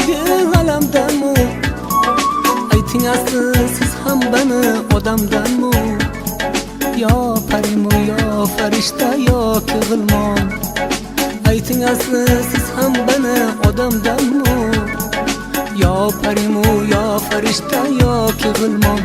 farog'i alamdanmi? Ayting asli siz ham bani odamdanmi? Yo parimu yo farishta yoki g'ilmon? Ayting asli siz ham bani odamdanmi? Yo parimu yo farishta yoki g'ilmon?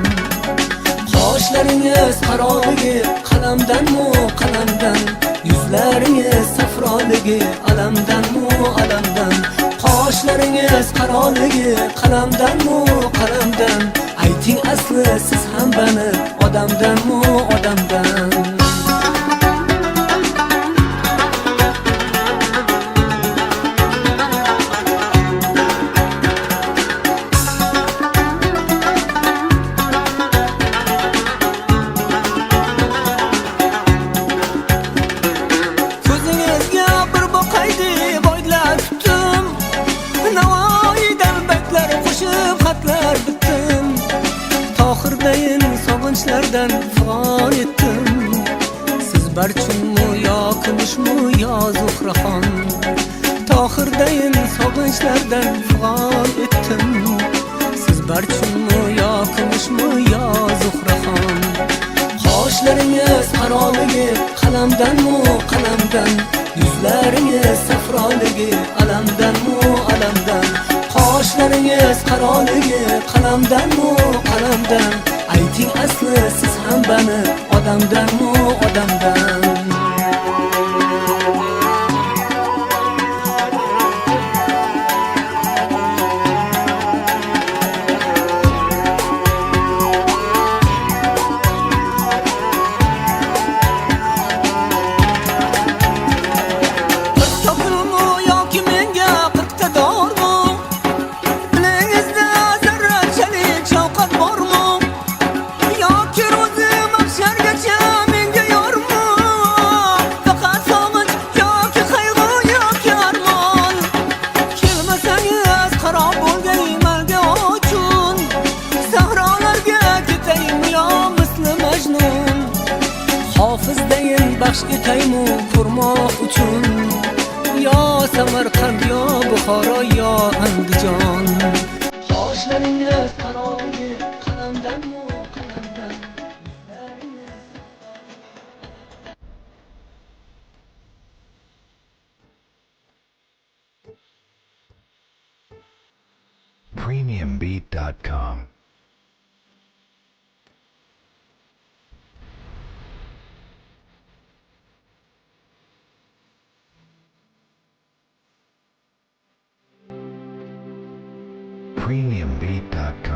Qoshlaringiz qaroligi qalamdanmi qalamdan? Yuzlaringiz safroligi alamdanmi alamdan? Qoshlaringiz qaroligi qalamdanmi qalamdan? Ayting asli siz ham bani odamdanmi odamdan? Sog'inchlardan fig'on etdim. Siz barchunmi yo kumushmi yo zuhraxon? Tohirdayin sog'inchlardan fig'on etdim. Siz barchunmi yo kumushmi yo zuhraxon? Qoshlaringiz qaroligi qalamdanmi qalamdan? Yuzlaringiz safroligi alamdanmi alamdan? Qoshlaringiz qaroligi qalamdanmi qalamdan? Ayting asli siz ham bani odamdanmi odamdan? Baxsh etaymu ko'rmoq uchun, yo Samarqand yo Buxoro yo Andijon. Qoshlaringiz qaroligi qalamdanmi qalamdan? Premiumbeat.com. Premiumbeat.com.